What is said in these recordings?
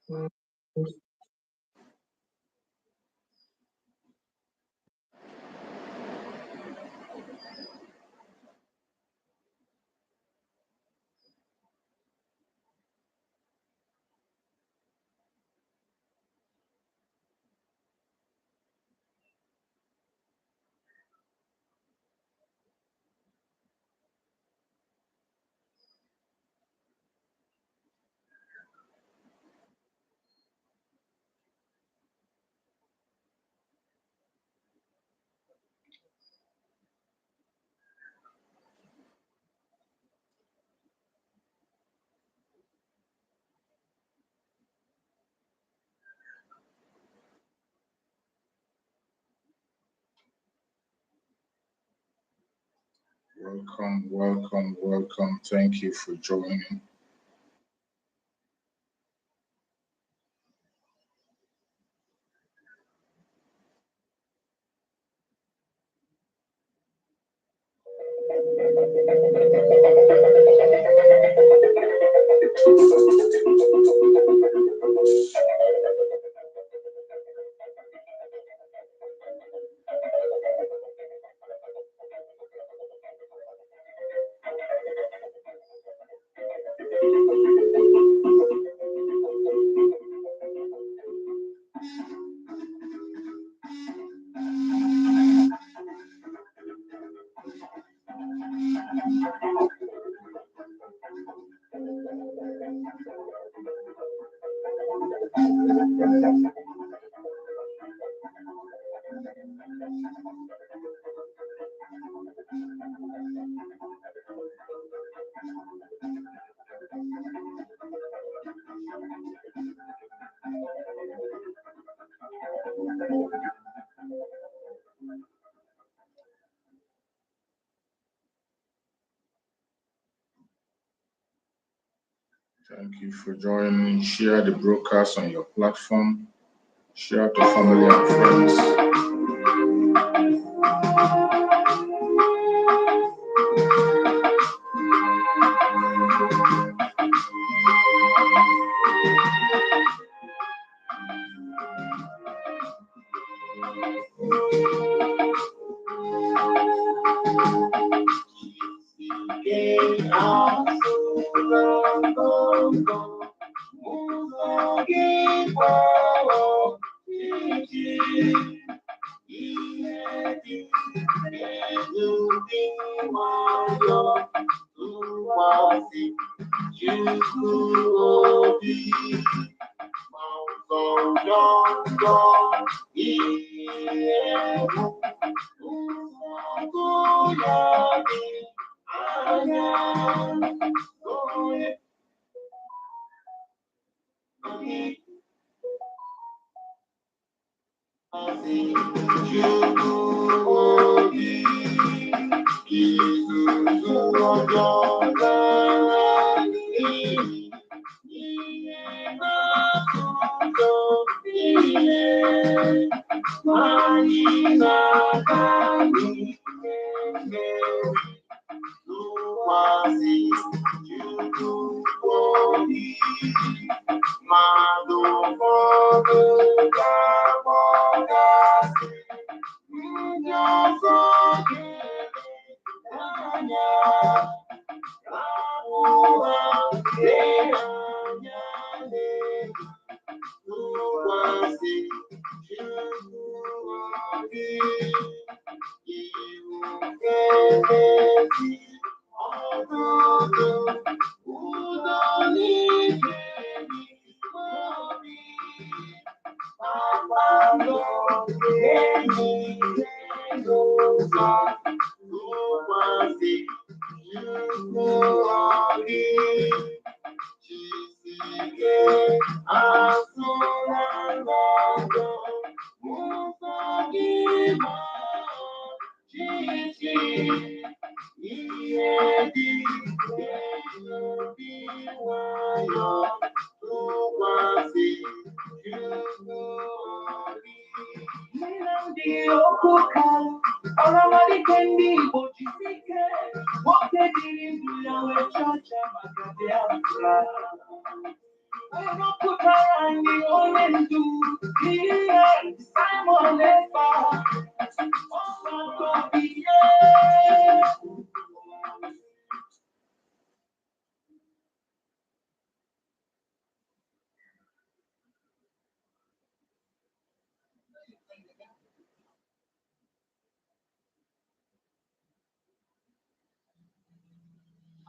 Welcome. Thank you for joining. Thank you for joining. Share the broadcast on your platform. Share to family and friends.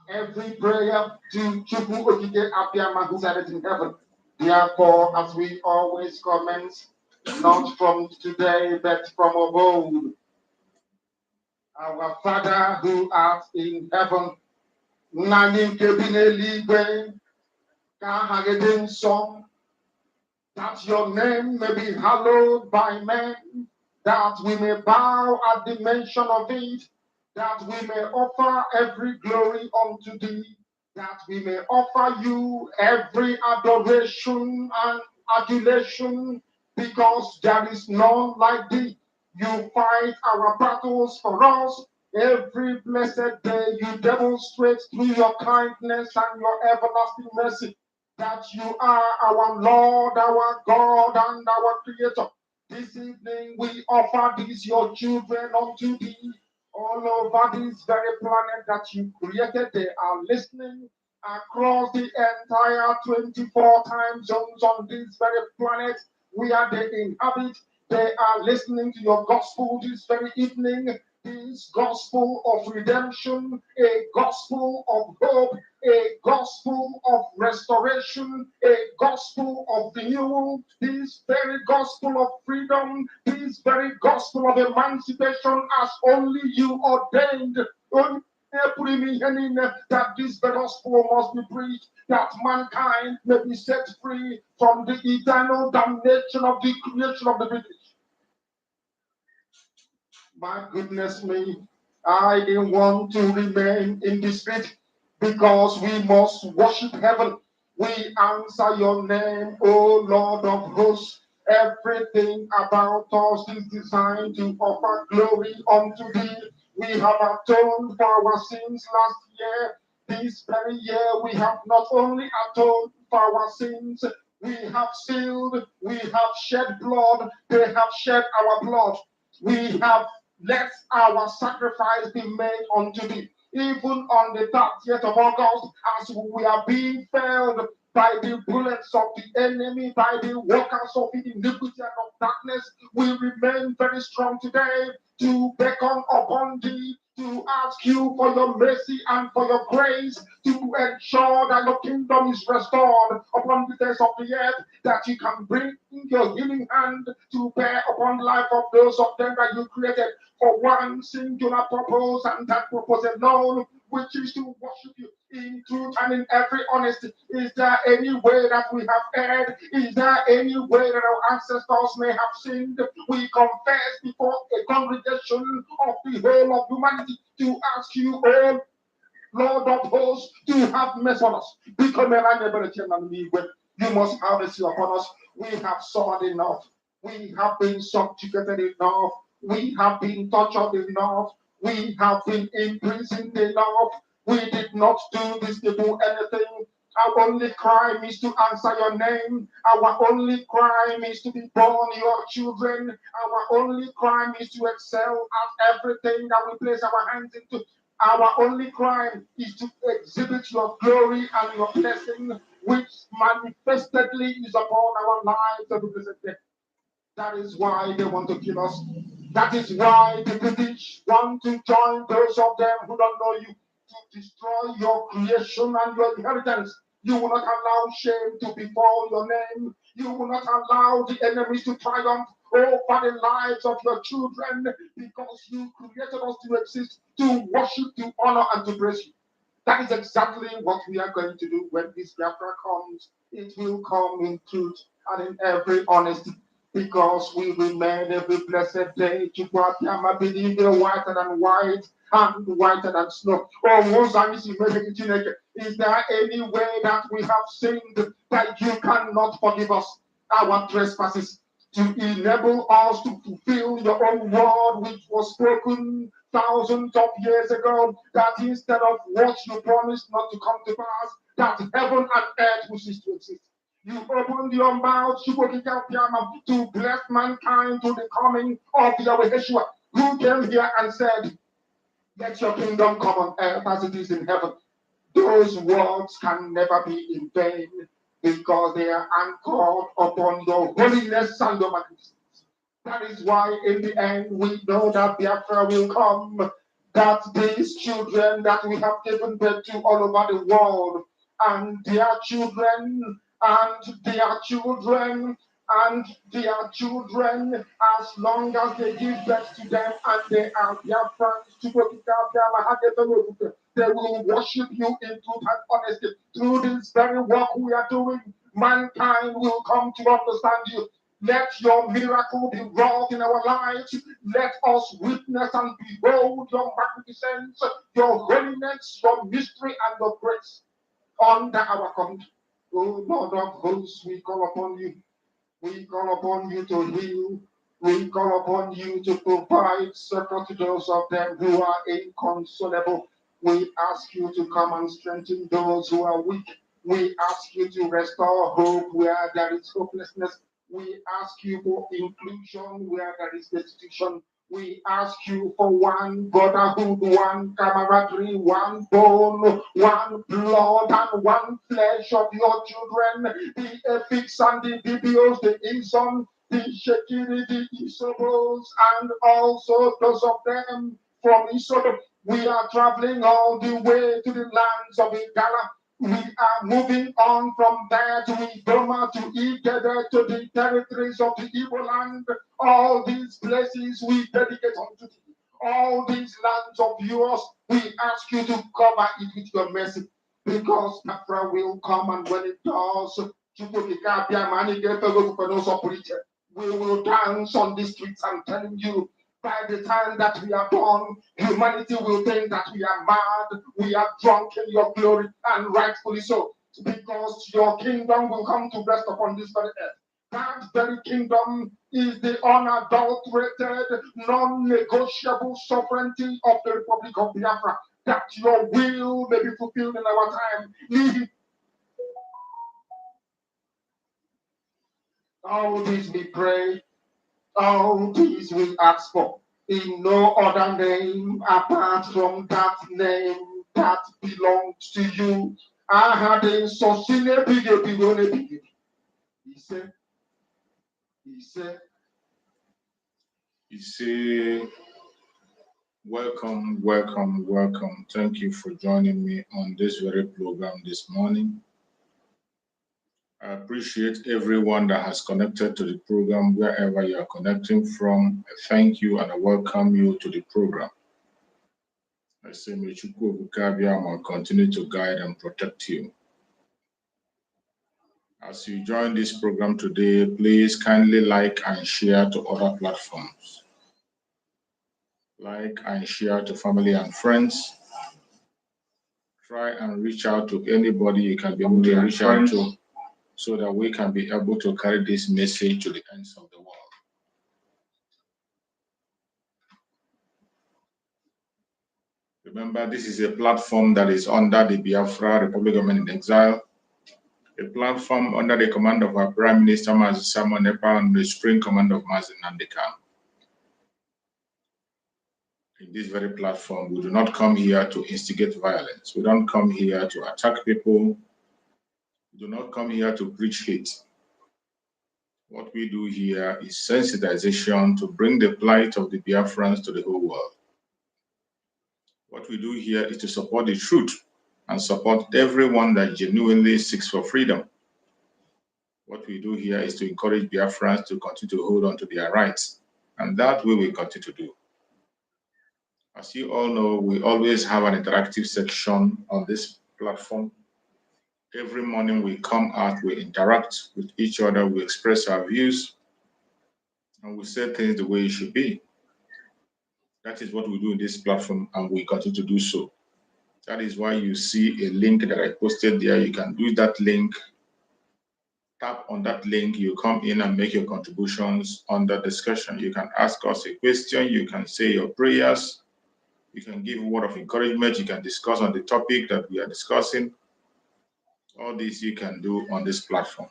Every prayer to Chukwu Okike Abiyama who said it in heaven. Therefore, as we always commence, not from today, but from of old. Our Father who art in heaven, Nani Kebine Ligwe, Kahagedin Song, that your name may be hallowed by men, that we may bow at the mention of it, that we may offer every glory unto thee, that we may offer you every adoration and adulation, because there is none like thee. You fight our battles for us. Every blessed day you demonstrate through your kindness and your everlasting mercy that you are our Lord, our God, and our Creator. This evening we offer these your children unto thee. All over this very planet that you created, they are listening across the entire 24 time zones on this very planet where they inhabit. They are listening to your gospel this very evening. This gospel of redemption, a gospel of hope, a gospel of restoration, a gospel of renewal, this very gospel of freedom, this very gospel of emancipation as only you ordained. That this gospel must be preached, that mankind may be set free from the eternal damnation of the creation of the British. My goodness me, I didn't want to remain in the street because we must worship heaven. We answer your name, O Lord of hosts. Everything about us is designed to offer glory unto thee. We have atoned for our sins last year. This very year, we have not only atoned for our sins, we have sealed, we have shed blood, they have shed our blood. We have let our sacrifice be made unto thee. Even on the 30th of August, as we are being felled by the bullets of the enemy, by the workers of iniquity and of darkness, we remain very strong today to beckon upon thee, to ask you for your mercy and for your grace, to ensure that your kingdom is restored upon the face of the earth, that you can bring your healing hand to bear upon the life of those of them that you created for one singular purpose, and that purpose alone, which is to worship you in truth and in every honesty. Is there any way that we have erred? Is there any way that our ancestors may have sinned? We confess before a congregation of the whole of humanity to ask you, oh Lord of hosts, to have mercy on us. Because you must have mercy upon us. We have suffered enough. We have been subjugated enough. We have been tortured enough. We have been imprisoned enough. We did not do this to do anything. Our only crime is to answer your name. Our only crime is to be born your children. Our only crime is to excel at everything that we place our hands into. Our only crime is to exhibit your glory and your blessing, which manifestedly is upon our lives every blessed day. That is why they want to kill us. That is why the British want to join those of them who don't know you to destroy your creation and your inheritance. You will not allow shame to befall your name. You will not allow the enemies to triumph over the lives of your children, because you created us to exist, to worship, to honor, and to praise you. That is exactly what we are going to do when this Biafra comes. It will come in truth and in every honesty, because we remain every blessed day to Guatemala, believe whiter than white and whiter than snow. Is there any way that we have sinned that you cannot forgive us our trespasses, to enable us to fulfill your own word which was spoken thousands of years ago, that instead of what you promised not to come to pass, that heaven and earth will cease to exist? You opened your mouth to bless mankind to the coming of Yahweh Yeshua, who came here and said, let your kingdom come on earth as it is in heaven. Those words can never be in vain because they are anchored upon your holiness and your magnificence. That is why in the end we know that Biafra will come, that these children that we have given birth to all over the world, and their children, and their children, and their children, as long as they give birth to them and they are Biafrans, they will worship you in truth and honesty. Through this very work we are doing, mankind will come to understand you. Let your miracle be wrought in our lives. Let us witness and behold your magnificence, your holiness, your mystery, and your grace under our command. Oh Lord of hosts, we call upon you. We call upon you to heal. We call upon you to provide succor to those of them who are inconsolable. We ask you to come and strengthen those who are weak. We ask you to restore hope where there is hopelessness. We ask you for inclusion where there is destitution. We ask you for one brotherhood, one camaraderie, one bone, one blood, and one flesh of your children. The epics and the bibios, the Inson, the Shekiri, the Isobos, and also those of them from Isodom. We are traveling all the way to the lands of Igala. We are moving on from there to Idoma, to Igede, to the territories of the Igbo land. All these places we dedicate unto thee. All these lands of yours, we ask you to cover it with your mercy. Because Biafra will come, and when it does, we will dance on the streets. I'm telling you, by the time that we are done, humanity will think that we are mad, we are drunk in your glory, and rightfully so, because your kingdom will come to rest upon this very earth. That very kingdom is the unadulterated, non-negotiable sovereignty of the Republic of Biafra, that your will may be fulfilled in our time. All this we pray, all this we ask for, in no other name apart from that name that belongs to you. I had a socine big. You say, welcome, welcome, welcome. Thank you for joining me on this very program this morning. I appreciate everyone that has connected to the program wherever you are connecting from. I thank you and I welcome you to the program. I say, may Chukwu Bukabiama continue to guide and protect you. As you join this program today, please kindly like and share to other platforms. Like and share to family and friends. Try and reach out to anybody you can be able to reach out to, so that we can be able to carry this message to the ends of the world. Remember, this is a platform that is under the Biafra Republic of Men in Exile, a platform under the command of our Prime Minister, Mazi Samuel Nepal, and the Supreme Command of Mazi Nnamdi Kanu. In this very platform, we do not come here to instigate violence. We don't come here to attack people. We do not come here to preach hate. What we do here is sensitization to bring the plight of the Biafrans to the whole world. What we do here is to support the truth and support everyone that genuinely seeks for freedom. What we do here is to encourage Biafrans to continue to hold on to their rights, and that we will continue to do. As you all know, we always have an interactive section on this platform. Every morning we come out, we interact with each other, we express our views, and we say things the way it should be. That is what we do in this platform, and we continue to do so. That is why you see a link that I posted there. You can use that link, tap on that link, you come in and make your contributions on the discussion. You can ask us a question, you can say your prayers, you can give a word of encouragement, you can discuss on the topic that we are discussing. All this you can do on this platform.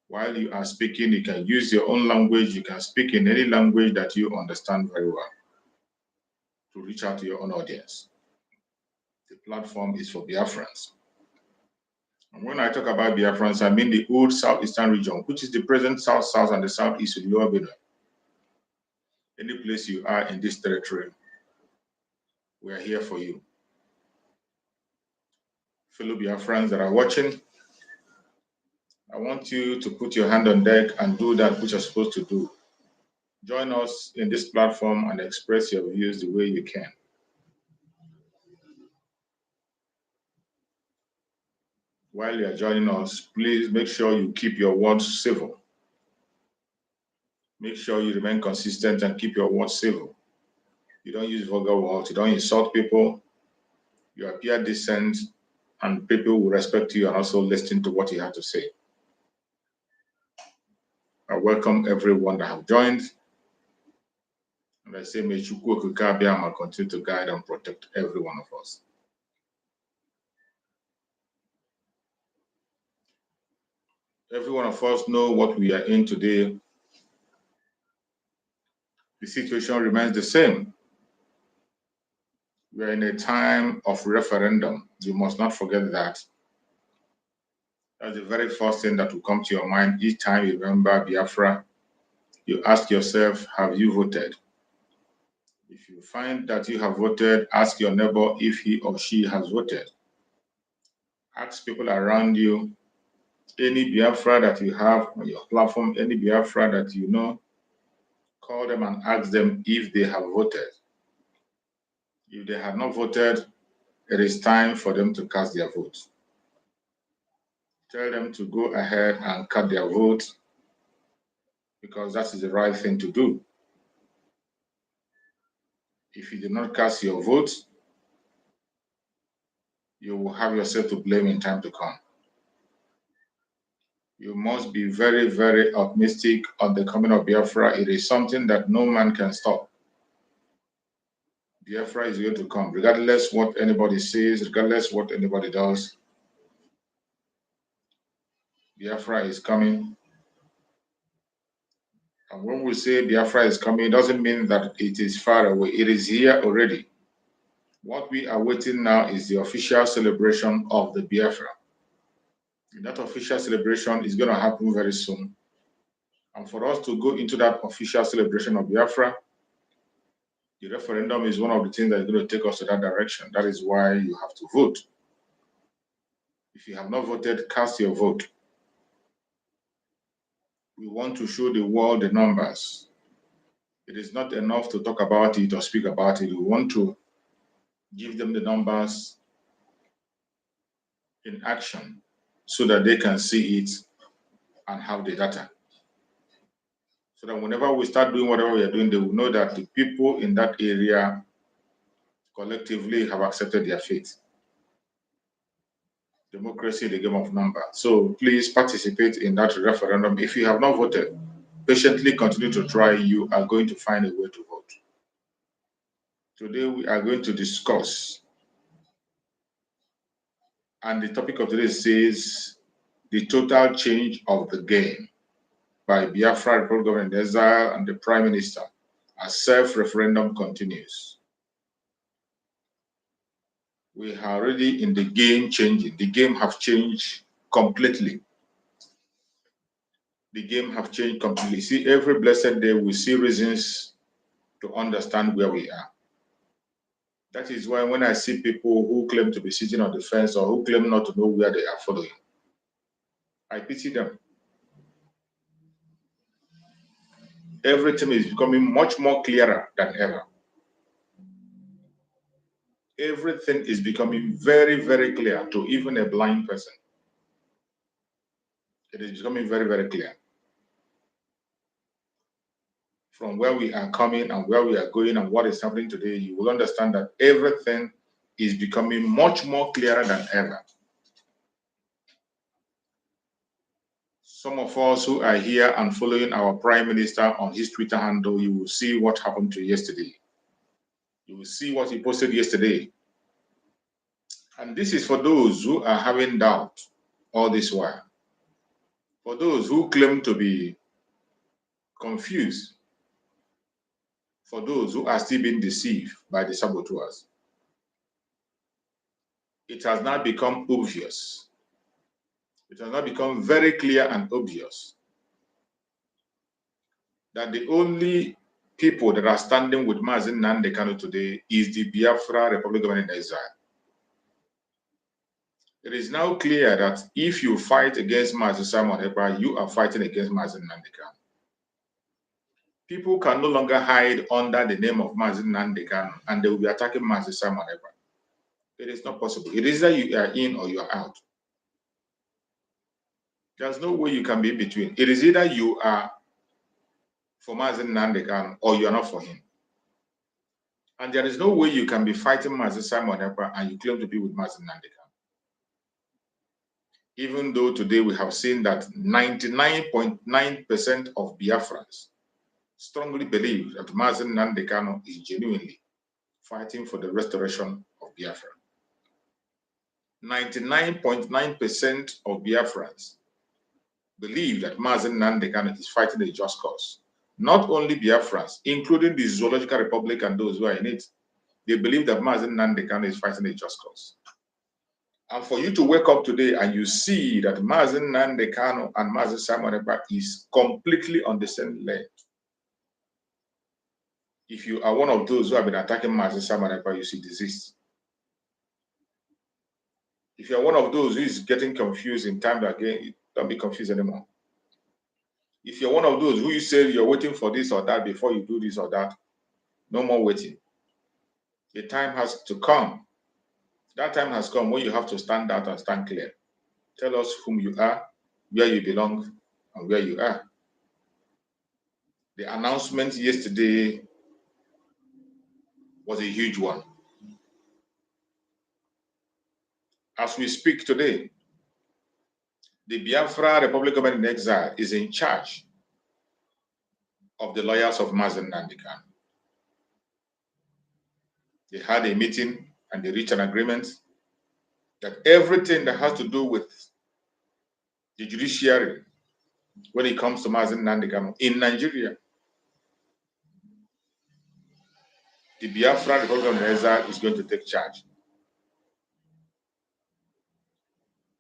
While you are speaking, you can use your own language. You can speak in any language that you understand very well to reach out to your own audience. The platform is for Biafrans. And when I talk about Biafrans, I mean the old southeastern region, which is the present south-south and the southeast of Lower Benue. Any place you are in this territory, we are here for you. Fellow Biafrans that are watching, I want you to put your hand on deck and do that which you're supposed to do. Join us in this platform and express your views the way you can. While you are joining us, please make sure you keep your words civil. Make sure you remain consistent and keep your words civil. You don't use vulgar words, you don't insult people, you appear decent, and people will respect you and also listen to what you have to say. I welcome everyone that have joined. And I say, may Chukwu Okike Abiama continue to guide and protect every one of us. Every one of us know what we are in today. The situation remains the same. We are in a time of referendum. You must not forget that. That's the very first thing that will come to your mind each time you remember Biafra. You ask yourself, have you voted? If you find that you have voted, ask your neighbor if he or she has voted. Ask people around you, any Biafra that you have on your platform, any Biafra that you know, call them and ask them if they have voted. If they have not voted, it is time for them to cast their vote. Tell them to go ahead and cast their vote because that is the right thing to do. If you do not cast your vote, you will have yourself to blame in time to come. You must be very, very optimistic on the coming of Biafra. It is something that no man can stop. Biafra is going to come, regardless what anybody says, regardless what anybody does. Biafra is coming. And when we say Biafra is coming, it doesn't mean that it is far away. It is here already. What we are waiting now is the official celebration of the Biafra. And that official celebration is going to happen very soon. And for us to go into that official celebration of Biafra, the referendum is one of the things that is going to take us to that direction. That is why you have to vote. If you have not voted, cast your vote. We want to show the world the numbers. It is not enough to talk about it or speak about it. We want to give them the numbers in action so that they can see it and have the data. So that whenever we start doing whatever we are doing, they will know that the people in that area collectively have accepted their fate. Democracy, the game of numbers. So please participate in that referendum. If you have not voted, patiently continue to try. You are going to find a way to vote. Today we are going to discuss, and the topic of today says, the total change of the game by Biafra Republic Government in Exile and the Prime Minister as self-referendum continues. We are already in the game changing. The game have changed completely. The game have changed completely. See, every blessed day we see reasons to understand where we are. That is why when I see people who claim to be sitting on the fence or who claim not to know where they are following, I pity them. Everything is becoming much more clearer than ever. Everything is becoming very, very clear to even a blind person. It is becoming very, very clear. From where we are coming and where we are going and what is happening today, you will understand that everything is becoming much more clearer than ever. Some of us who are here and following our Prime Minister on his Twitter handle, you will see what happened to yesterday. You will see what he posted yesterday. And this is for those who are having doubt all this while. For those who claim to be confused, for those who are still being deceived by the saboteurs, it has now become obvious. It has now become very clear and obvious that the only people that are standing with Mazen Nnamdi Kanu today is the Biafra Republic Government in Exile. It is now clear that if you fight against Mazen Simon Ekpa, you are fighting against Mazen Nnamdi Kanu. People can no longer hide under the name of Mazen Nnamdi Kanu and they will be attacking Mazen Simon Ekpa. It is not possible. It is either you are in or you are out. There's no way you can be in between. It is either you are for Mazen Nnamdi Kanu or you are not for him. And there is no way you can be fighting Mazen Simon Ekpa and you claim to be with Mazen Nnamdi Kanu. Even though today we have seen that 99.9% of Biafrans strongly believe that Mazen Nnamdi Kanu is genuinely fighting for the restoration of Biafra. 99.9% of Biafrans believe that Mazen Nnamdi Kanu is fighting a just cause. Not only Biafrans, including the Zoological Republic and those who are in it, they believe that Mazen Nnamdi Kanu is fighting a just cause. And for you to wake up today and you see that Mazen Nnamdi Kanu and Mazen Simon Ekpa is completely on the same lane. If you are one of those who have been attacking Mazen Simon Ekpa, you see disease. If you are one of those who is getting confused in time again, don't be confused anymore. If you're one of those who you say you're waiting for this or that before you do this or that, no more waiting. The time has to come. That time has come when you have to stand out and stand clear. Tell us whom you are, where you belong, and where you are. The announcement yesterday was a huge one. As we speak today, the Biafra Republic Government in Exile is in charge of the lawyers of Mazen Nnamdi Kanu. They had a meeting and they reached an agreement that everything that has to do with the judiciary when it comes to Mazen Nnamdi Kanu in Nigeria, the Biafra Republic of Exile is going to take charge.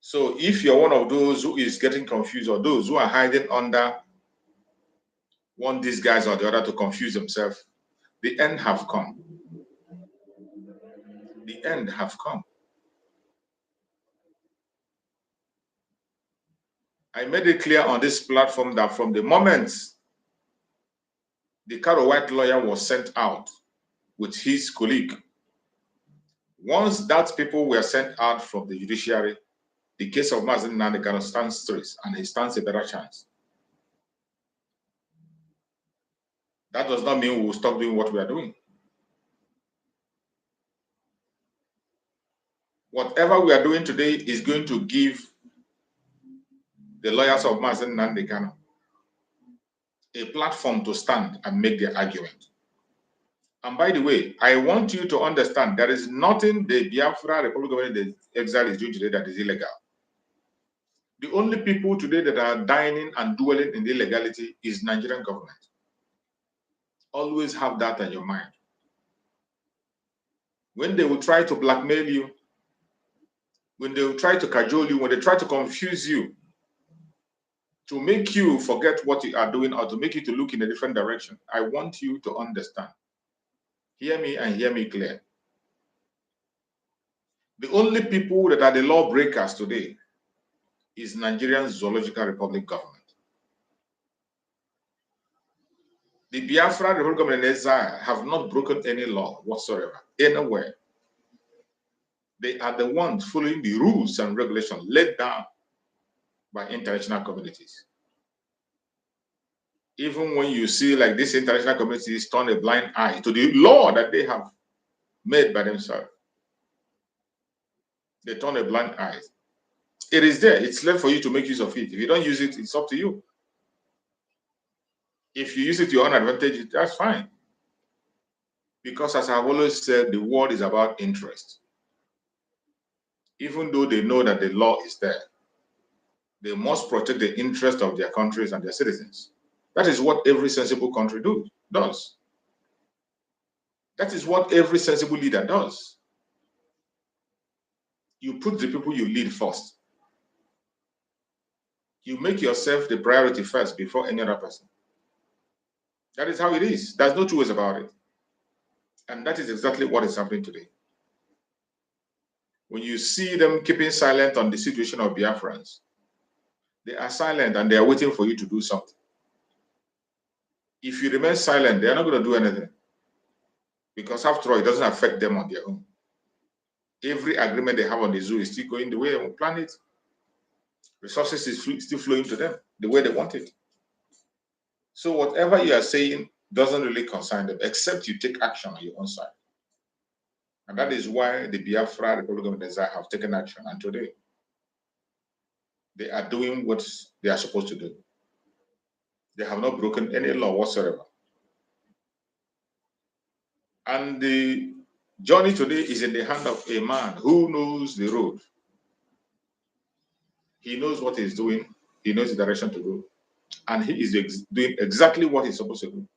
So if you're one of those who is getting confused or those who are hiding under one these guys or the other to confuse themselves, the end have come. The end have come. I made it clear on this platform that from the moment the Caro White lawyer was sent out with his colleague, once that people were sent out from the judiciary, the case of Mazen Nnamdi Kanu stands straight and he stands a better chance. That does not mean we will stop doing what we are doing. Whatever we are doing today is going to give the lawyers of Mazen Nnamdi Kanu a platform to stand and make their argument. And by the way, I want you to understand there is nothing the Biafra Republic Government Exile is doing today that is illegal. The only people today that are dining and dwelling in illegality is Nigerian government. Always have that in your mind. When they will try to blackmail you, when they will try to cajole you, when they try to confuse you, to make you forget what you are doing or to make you to look in a different direction, I want you to understand. Hear me and hear me clear. The only people that are the lawbreakers today is Nigerian Zoological Republic government. The Biafra Republic Government in Exile have not broken any law whatsoever, anywhere. They are the ones following the rules and regulations laid down by international communities. Even when you see like this international communities turn a blind eye to the law that they have made by themselves, they turn a blind eye. It is there. It's left for you to make use of it. If you don't use it, it's up to you. If you use it to your own advantage, that's fine. Because as I've always said, the world is about interest. Even though they know that the law is there, They must protect the interest of their countries and their citizens. That is what every sensible country does. That is what every sensible leader does. You put the people you lead first. You make yourself the priority first before any other person. That is how it is. There's no two ways about it. And that is exactly what is happening today. When you see them keeping silent on the situation of Biafrans, they are silent and they are waiting for you to do something. If you remain silent, they are not going to do anything. Because after all, it doesn't affect them on their own. Every agreement they have on the zoo is still going the way they plan it. Resources is still flowing to them the way they want it. So whatever you are saying doesn't really concern them, except you take action on your own side. And that is why the Biafra Republic of Nigeria have taken action. And today, they are doing what they are supposed to do. They have not broken any law whatsoever. And the journey today is in the hand of a man who knows the road. He knows what he's doing. He knows the direction to go. And he is doing exactly what he's supposed to do.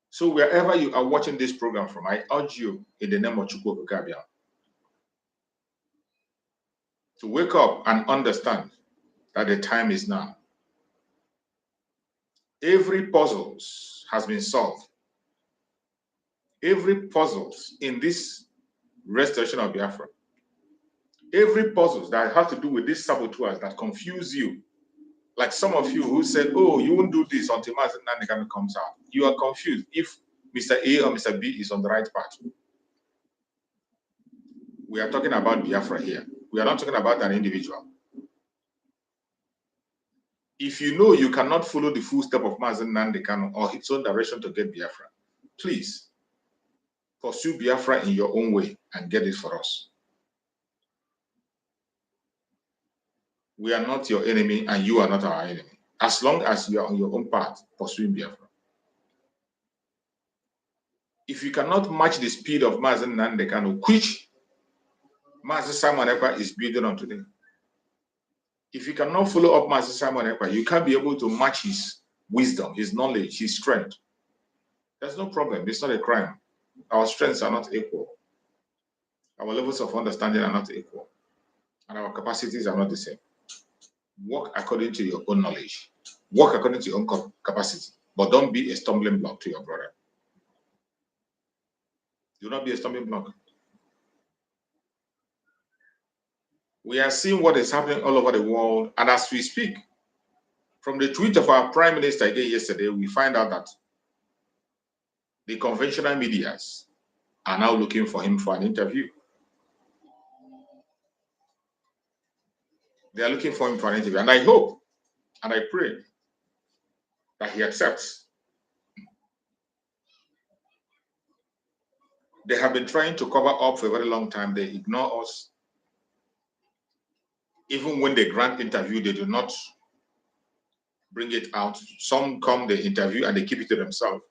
So wherever you are watching this program from, I urge you in the name of Chukwu Okabia to wake up and understand that the time is now. Every puzzle has been solved. Every puzzle in this restoration of Biafra, every puzzle that has to do with these saboteurs that confuse you, like some of you who said, oh, you won't do this until Mazen Nandekano comes out. You are confused if Mr. A or Mr. B is on the right path. We are talking about Biafra here. We are not talking about an individual. If you know you cannot follow the footstep of Mazen Nandekano or his own direction to get Biafra, please pursue Biafra in your own way and get it for us. We are not your enemy and you are not our enemy. As long as you are on your own path, pursuing Biafra. If you cannot match the speed of Mazen Nandekano, which Mazen Simon Ekpa is building on today, if you cannot follow up Mazen Simon Ekpa, you can't be able to match his wisdom, his knowledge, his strength. There's no problem. It's not a crime. Our strengths are not equal. Our levels of understanding are not equal. And our capacities are not the same. Work according to your own knowledge. Work according to your own capacity. But don't be a stumbling block to your brother. Do not be a stumbling block. We are seeing what is happening all over the world. And as we speak, from the tweet of our Prime Minister again yesterday, we find out that the conventional medias are now looking for him for an interview. They are looking for him for an interview. And I hope and I pray that he accepts. They have been trying to cover up for a very long time. They ignore us. Even when they grant interview, they do not bring it out. Some come, they interview, and they keep it to themselves.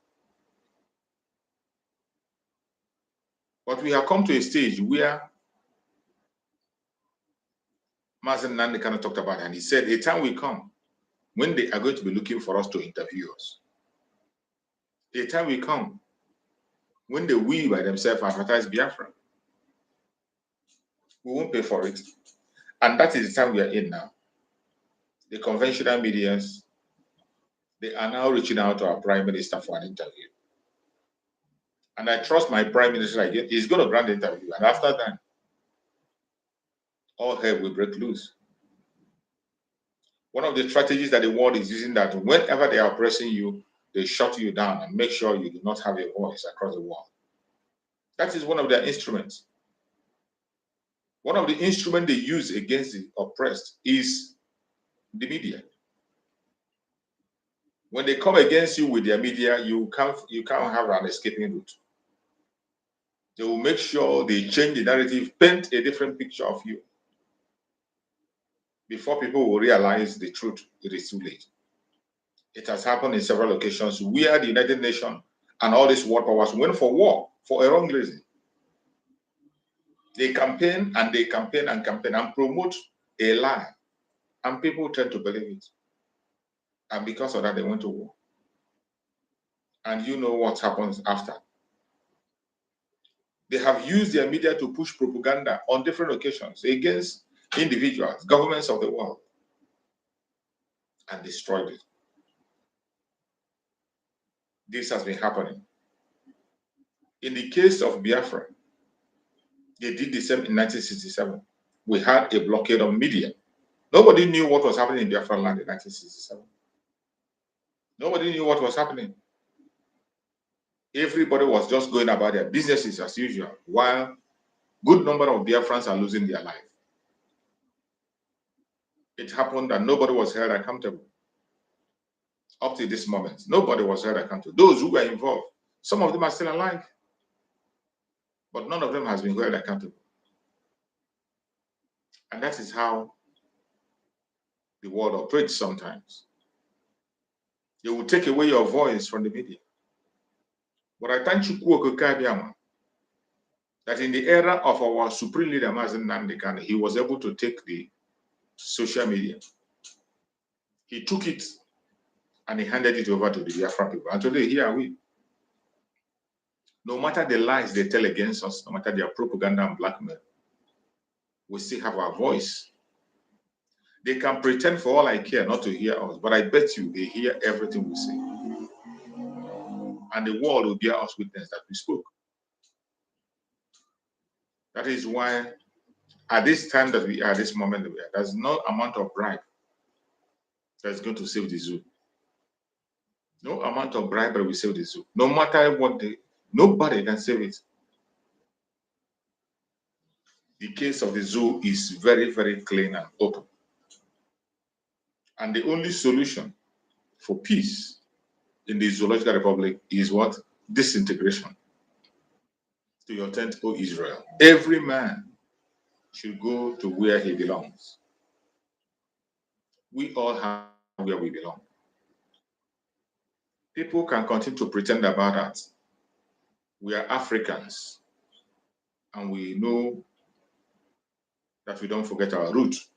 But we have come to a stage where Mazen Nandekano talked about, and he said, a time will come when they are going to be looking for us to interview us. A time will come when they will by themselves advertise Biafra. We won't pay for it. And that is the time we are in now. The conventional medias, they are now reaching out to our Prime Minister for an interview. And I trust my Prime Minister again, he's going to grant the interview. And after that, all hell will break loose. One of the strategies that the world is using, that whenever they are oppressing you, they shut you down and make sure you do not have a voice across the world. That is one of their instruments. One of the instruments they use against the oppressed is the media. When they come against you with their media, you can't have an escaping route. They will make sure they change the narrative, paint a different picture of you. Before people will realize the truth, it is too late. It has happened in several occasions where the United Nations and all these world powers went for war for a wrong reason. They campaign and they campaign and campaign and promote a lie And people tend to believe it. And because of that, they went to war. And you know what happens after. They have used their media to push propaganda on different occasions against individuals, governments of the world, and destroyed it. This has been happening. In the case of Biafra, they did the same in 1967. We had a blockade of media. Nobody knew what was happening in Biafra land in 1967. Nobody knew what was happening. Everybody was just going about their businesses as usual, while good number of Biafrans are losing their life. It happened that nobody was held accountable. Up to this moment, nobody was held accountable. Those who were involved, some of them are still alive, but none of them has been held accountable. And that is how the world operates sometimes. They will take away your voice from the media. But I thank you that in the era of our supreme leader, Mazen Nnamdi, he was able to take the social media. He took it and he handed it over to the Biafran people. And today, here are we. No matter the lies they tell against us, no matter their propaganda and blackmail, we still have our voice. They can pretend for all I care not to hear us, but I bet you they hear everything we say. And the world will bear us witness that we spoke. That is why at this time that we are, this moment that we are, there's no amount of bribe that's going to save the zoo. No amount of bribery will save the zoo. No matter what, nobody can save it. The case of the zoo is very, very clean and open. And the only solution for peace in the zoological republic is what? Disintegration. To your tent, O Israel. Every man should go to where he belongs. We all have where we belong. People can continue to pretend about that. We are Africans, and we know that we don't forget our roots.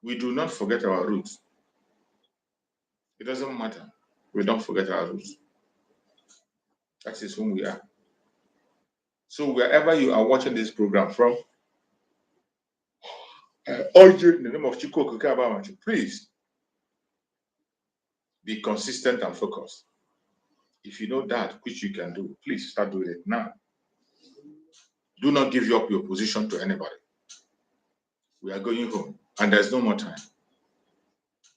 We do not forget our roots. It doesn't matter. We don't forget our roots. That is whom we are. So wherever you are watching this program from, I urge you in the name of Chukwu Okike Abamachukwu, please be consistent and focused. If you know that which you can do, please start doing it now. Do not give up your position to anybody. We are going home, and there's no more time.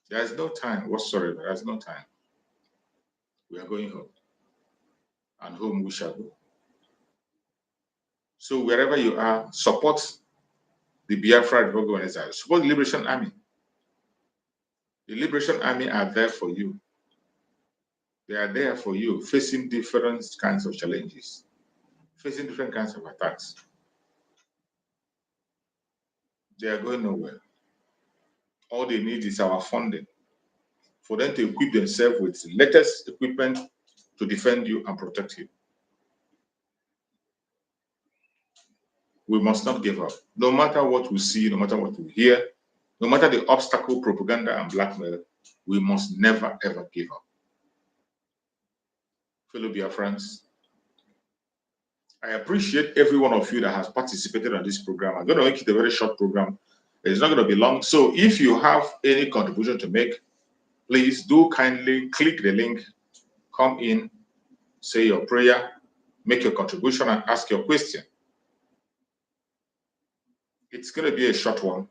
There's no time whatsoever. There's no time. We are going home, and home we shall go. So wherever you are, support the Biafra organization. Support the Liberation Army. The Liberation Army are there for you. They are there for you, facing different kinds of challenges, facing different kinds of attacks. They are going nowhere. All they need is our funding for them to equip themselves with the latest equipment to defend you and protect you. We must not give up. No matter what we see, no matter what we hear, no matter the obstacle, propaganda, and blackmail, we must never, ever give up. Fellow Biafrans, I appreciate every one of you that has participated on this program. I'm going to make it a very short program. It's not going to be long. So if you have any contribution to make, please do kindly click the link, come in, say your prayer, make your contribution, and ask your question. It's going to be a short one.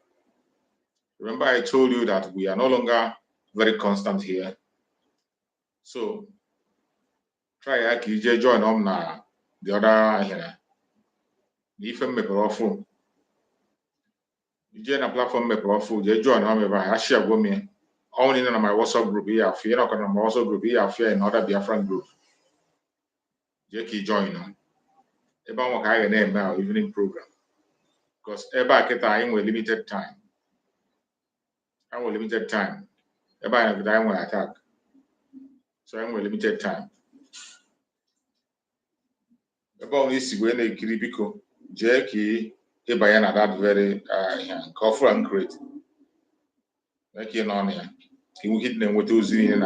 Remember, I told you that we are no longer very constant here. So try to join on the other here. If I'm a you na platform me powerful, you join on me by share with me. Only in my WhatsApp group here, fear not on my WhatsApp group here, fear in other Biafran group. Jackie join on. About what I name now evening program. Because every time with limited time. I will limited time. Every time when I attack. So I'm with limited time. About this when they kiribiko, Jackie, Ebayana that very colorful and great. Like you're on here. Can we hit them with those in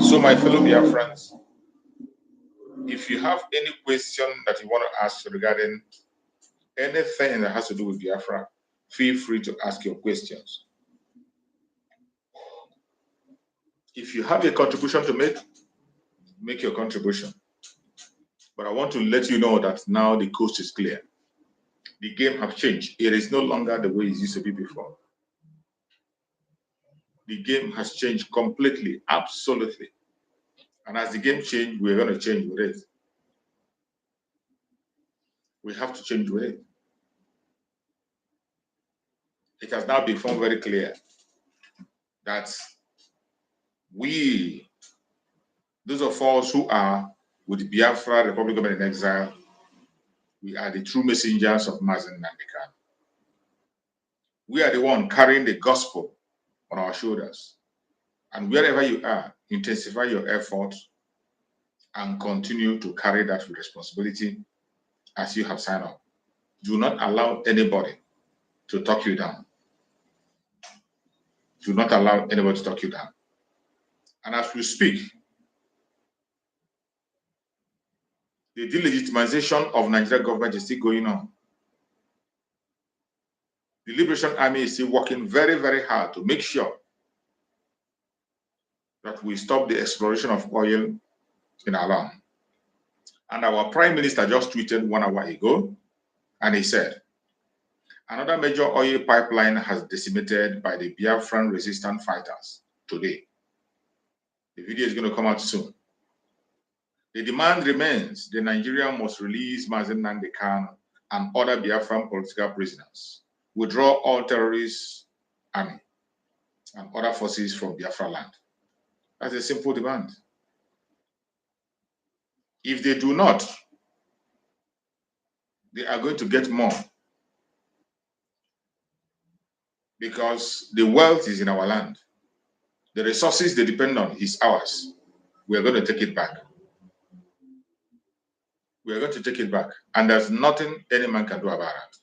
So, my fellow dear friends, if you have any question that you want to ask regarding anything that has to do with Biafra, feel free to ask your questions. If you have a contribution to make your contribution. But I want to let you know that now the coast is clear. The game has changed. It is no longer the way it used to be before. The game has changed completely, absolutely. And as the game changed, we're going to change with it. We have to change with it. It has now become very clear that we, those of us who are with Biafra, Republic of in Exile, we are the true messengers of Mazen Nandekan. We are the one carrying the gospel on our shoulders. And wherever you are, intensify your efforts and continue to carry that responsibility as you have signed up. Do not allow anybody to talk you down. Do not allow anybody to talk you down. And as we speak, the delegitimization of Nigerian government is still going on. The Liberation Army is still working very, very hard to make sure that we stop the exploration of oil in our land. And our Prime Minister just tweeted 1 hour ago, and he said, another major oil pipeline has decimated by the Biafran resistant fighters today. The video is going to come out soon. The demand remains the Nigeria must release Mazen Nandekan and other Biafran political prisoners, withdraw all terrorist army and other forces from Biafra land. That's a simple demand. If they do not, they are going to get more, because the wealth is in our land. The resources they depend on is ours. We are going to take it back. We are going to take it back. And there's nothing any man can do about it.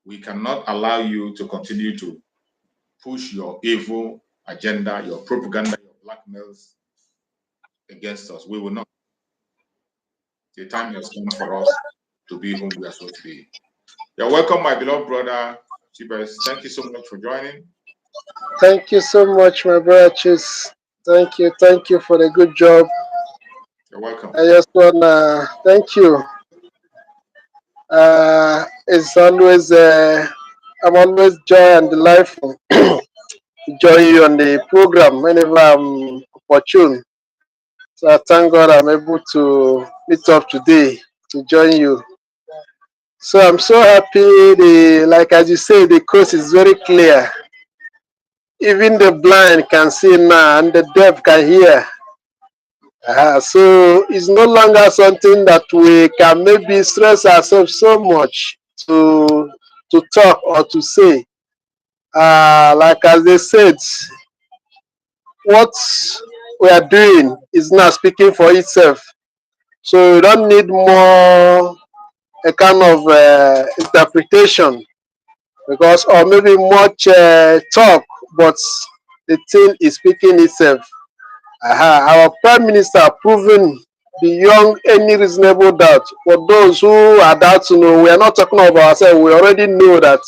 We cannot allow you to continue to push your evil agenda, your propaganda, your blackmails against us. We will not. The time has come for us to be whom we are supposed to be. You're welcome, my beloved brother Chibes. Thank you so much for joining. Thank you so much, my brother Chis. Thank you for the good job. You're welcome. I just wanna thank you. It's always I'm always joy and delightful to join you on the program whenever I'm opportune. So I thank God I'm able to meet up today to join you. So I'm so happy. Like as you say, the coast is very clear. Even the blind can see now, and the deaf can hear. So it's no longer something that we can maybe stress ourselves so much to talk or to say. Like as they said, what we are doing is not speaking for itself. So you don't need more a kind of interpretation, because or maybe much talk, but the thing is speaking itself. Our Prime Minister proven beyond any reasonable doubt. For those who are doubting, we are not talking about ourselves. We already know that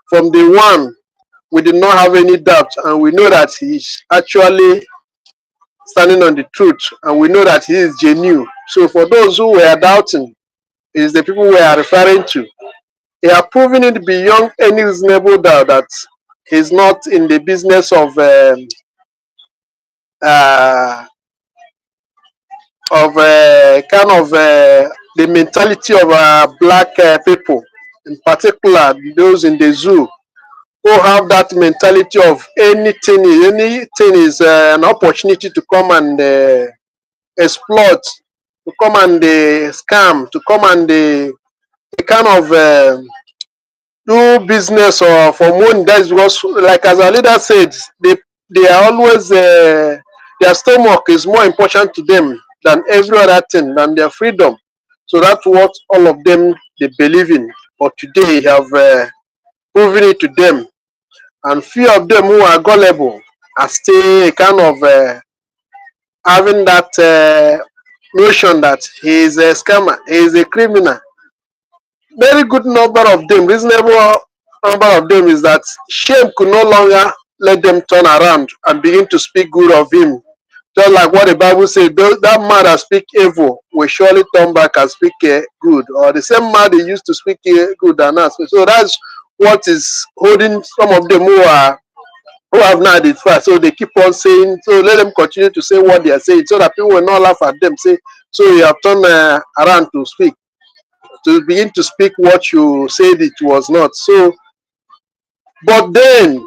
from the one, we did not have any doubt, and we know that he is actually standing on the truth, and we know that he is genuine. So for those who were doubting, it is the people we are referring to. They are proving it beyond any reasonable doubt that he's not in the business of the mentality of black people, in particular those in the zoo, who have that mentality of anything is an opportunity to come and exploit, to come and scam, to come and kind of do business or for money. That's because, like as our leader said, they are always their stomach is more important to them than every other thing, than their freedom. So that's what all of them they believe in. But today you have proving it to them. And few of them who are gullible are still kind of having that notion that he is a scammer, he is a criminal. Very good number of them, reasonable number of them is that shame could no longer let them turn around and begin to speak good of him. Just like what the Bible says, that man that speak evil will surely turn back and speak good. Or the same man they used to speak good than us. So that's what is holding some of them who have now the fact. So they keep on saying, so let them continue to say what they are saying so that people will not laugh at them. Say, so you have turned around to speak, to begin to speak what you said it was not. So, but then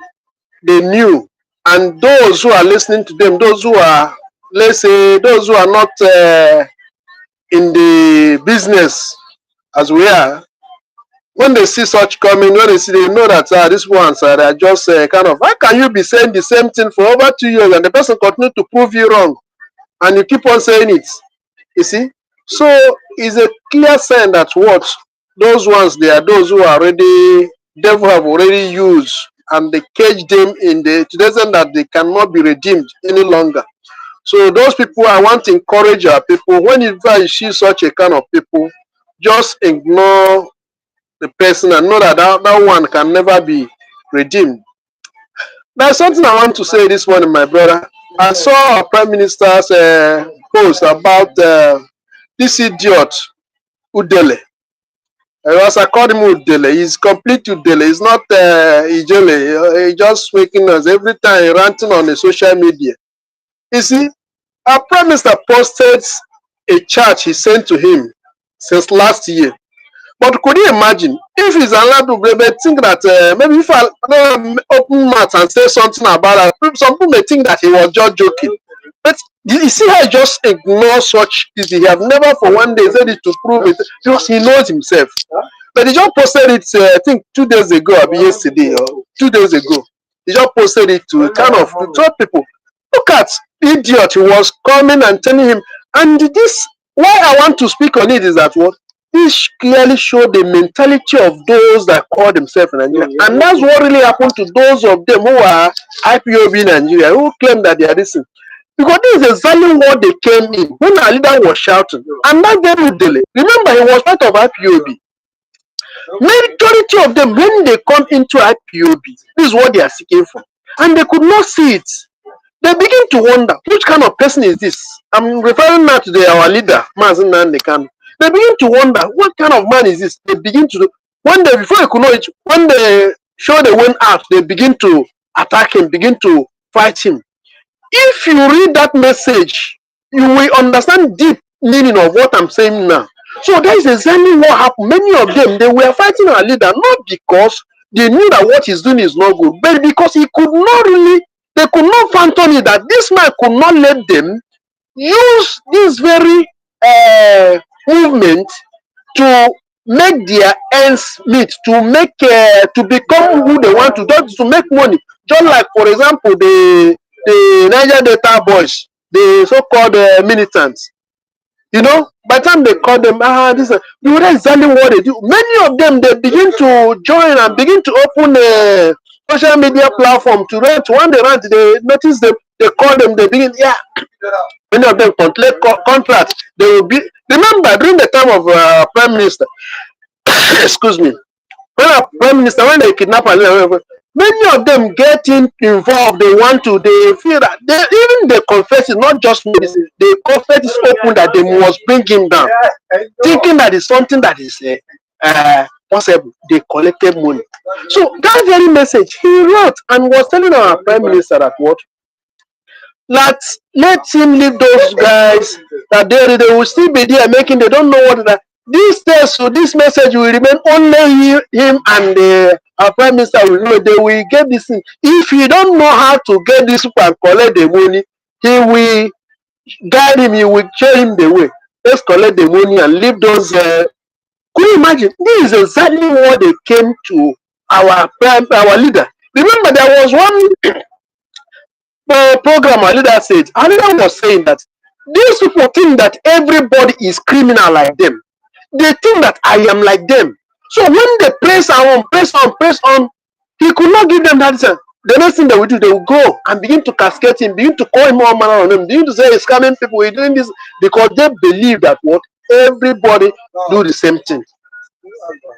they knew, and those who are listening to them, those who are, let's say, those who are not in the business as we are, when they see such coming, when they see, they know that these ones are just kind of, how can you be saying the same thing for over 2 years and the person continue to prove you wrong and you keep on saying it? You see? So it's a clear sign that what those ones, they are those who are already, devil have already used and they cage them in the situation that they cannot be redeemed any longer. So those people, I want to encourage our people, whenever you see such a kind of people, just ignore the person and know that that one can never be redeemed. There's something I want to say this morning, my brother. I saw our Prime Minister's post about this idiot, Udele. As I called him Udele, he's complete Udele. He's not Ijele. He's just making us every time ranting on the social media. You see, our Prime Minister posted a chart he sent to him since last year. But could you imagine if he's allowed to think that maybe if I open mouth and say something about that, some people may think that he was just joking. But you see how he just ignores such things. He have never for one day said it to prove it because he knows himself. But he just posted it, I think 2 days ago, or yesterday, or 2 days ago. He just posted it to kind of to tell people, look at the idiot. He was coming and telling him, and this, why I want to speak on it is that what? This clearly showed the mentality of those that call themselves Nigeria. And that's what really happened to those of them who are IPOB Nigeria, who claim that they are this thing. Because this is exactly what they came in when our leader was shouting. And that very delay. Remember, he was part of IPOB. Majority of them, when they come into IPOB, this is what they are seeking for. And they could not see it. They begin to wonder, which kind of person is this? I'm referring now to our leader, Mazen Nandekan. They begin to wonder, what kind of man is this? They begin to, when they, before they could know it, when they show they went out, they begin to attack him, begin to fight him. If you read that message, you will understand deep meaning of what I'm saying now. So that is exactly what happened. Many of them, they were fighting our leader, not because they knew that what he's doing is not good, but because he could not really, they could not fathom it that this man could not let them use this very movement to make their ends meet, to make to become who they want to make money. Just like, for example, the Niger Delta boys, the so-called militants. You know, by the time they call them, this is, you know exactly what they do. Many of them, they begin to join and begin to open a social media platform to rent. When they rent, they notice them, they call them, they begin, many of them complete contracts. They will be, remember, during the time of Prime Minister, excuse me, when a Prime Minister, when they kidnap many of them get involved. They want to, they feel that even they confess it, not just medicine, they confess it open that they must bring him down, thinking that it's something that is possible. They collected money. So that very message he wrote and was telling our Prime Minister that what? Let him leave those guys, that they will still be there making, they don't know what that. This test, so this message will remain only him and our Prime Minister will know. They will get this thing. If you don't know how to get this and collect the money, he will guide him, he will show him the way. Let's collect the money and leave those. Could you imagine? This is exactly what they came to our leader. Remember, there was one program our leader said. Our leader was saying that these people think that everybody is criminal like them. They think that I am like them. So when they press on, He could not give them that answer. The next thing they will do, they will go and begin to cascade him, begin to call him all manner of names, begin to say he's scamming people, he's doing this, because they believe that what everybody do the same thing.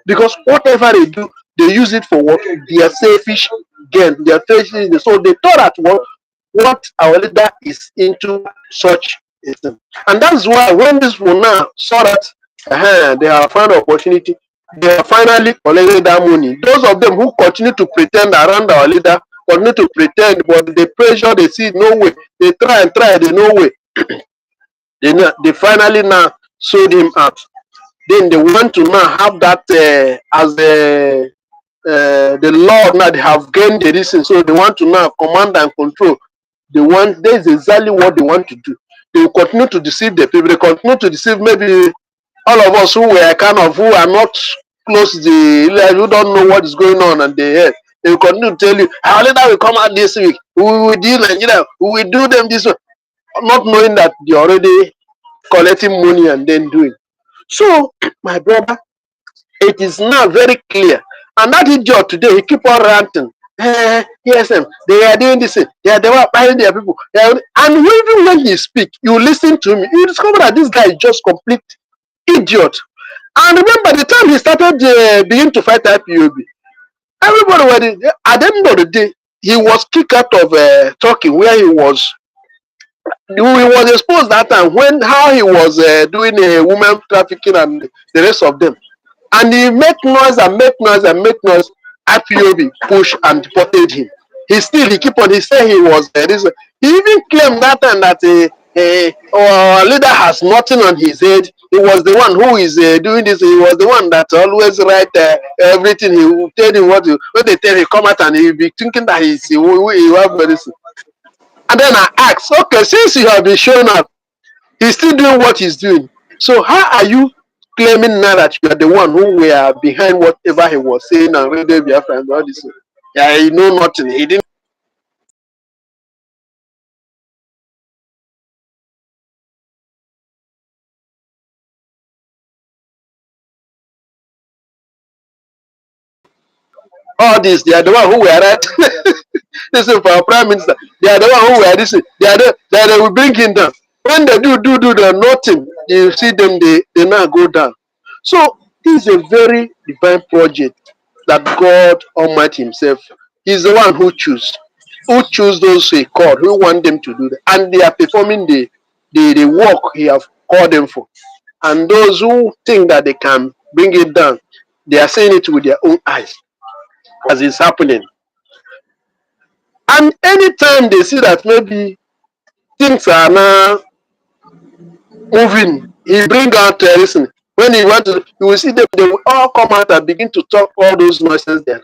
Because whatever they do, they use it for what their selfish gain, their selfish. So they thought that what our leader is into such a thing. And that's why when this people now saw that they have found opportunity, they have finally collected that money. Those of them who continue to pretend around our leader, continue to pretend, but the pressure they see no way. They try and try, they no way. They finally now sold him out. Then they want to now have that as the law now they have gained the reason, so they want to now command and control. They want, this is exactly what they want to do. They will continue to deceive the people. They continue to deceive maybe all of us who were kind of, who are not close to the, who don't know what is going on, and they will continue to tell you, our leader will come out this week, we will do Nigeria, we will do them this way, not knowing that they are already collecting money and then doing. So, my brother, it is now very clear. And that idiot today, he keep on ranting. Yes, they are doing this. They are buying their people. And even when he speak, you listen to him, you discover that this guy is just complete idiot. And remember, the time he started begin to fight IPOB, everybody at the end of the day, he was kicked out of Turkey, where he was exposed that time, when how he was doing women trafficking and the rest of them. And he make noise and make noise and make noise. IPOB push and deported him. He keep on. He said he was this. He even claimed that time that our leader has nothing on his head. He was the one who is doing this. He was the one that always write everything. He will tell him what they tell him, come out and he will be thinking that he have this. And then I asked, okay, since you have been shown up, he's still doing what he's doing. So how are you claiming now that you are the one who were behind whatever he was saying and Radio Biafra and all this? Yeah, he know nothing. He didn't. All this, they are the one who were right. This is for our prime minister. They are the one who were this. They will bring him down. When they do nothing, you see them, they now go down. So this is a very divine project that God Almighty Himself is the one who choose those He called, who want them to do that, and they are performing the work He have called them for. And those who think that they can bring it down, they are seeing it with their own eyes as it's happening. And anytime they see that maybe things are now moving, he bring out listen. When he want to, you will see them, they will all come out and begin to talk all those noises there.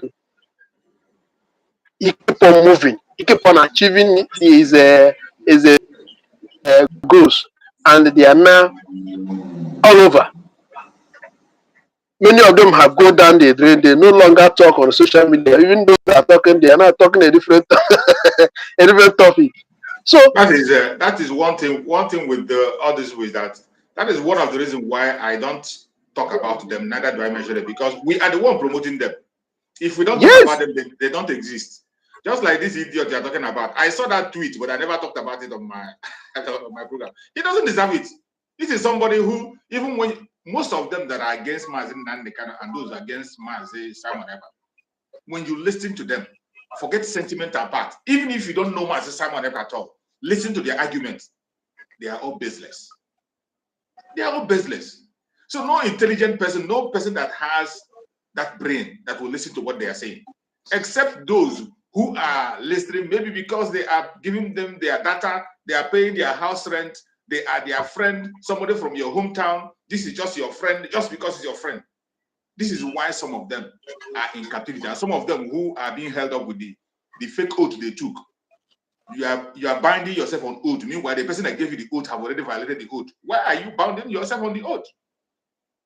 He keep on moving, he keep on achieving his goals, and they are now all over. Many of them have gone down the drain. They no longer talk on social media. Even though they are talking, they are not talking a different a different topic. So that is one thing. One thing with all this is that is one of the reasons why I don't talk about them. Neither do I mention them, because we are the one promoting them. If we don't talk about them, they don't exist. Just like this idiot you are talking about. I saw that tweet, but I never talked about it on my program. He doesn't deserve it. This is somebody who, even when most of them that are against Mazin Nandekana and those against Mazin Simon Eber, when you listen to them, forget sentiment apart. Even if you don't know Mazin Simon Eber at all, listen to their arguments. They are all baseless. They are all baseless. So no intelligent person, no person that has that brain that will listen to what they are saying, except those who are listening, maybe because they are giving them their data, they are paying their house rent, they are their friend, somebody from your hometown. This is just your friend, just because it's your friend. This is why some of them are in captivity, and some of them who are being held up with the fake oath they took. You are binding yourself on oath. Meanwhile, the person that gave you the oath have already violated the oath. Why are you bounding yourself on the oath?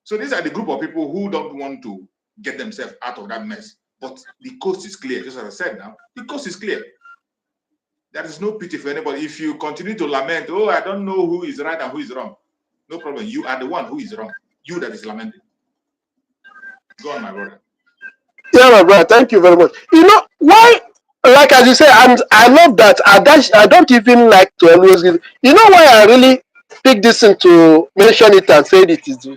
So these are the group of people who don't want to get themselves out of that mess. But the coast is clear, just as I said now. The coast is clear. There is no pity for anybody. If you continue to lament, oh, I don't know who is right and who is wrong, no problem. You are the one who is wrong. You that is lamenting. Go on, my brother. Yeah, my brother, thank you very much. You know why? Like as you say, and I love that. I don't even like to always give. You know why I really pick this thing to mention it and say it is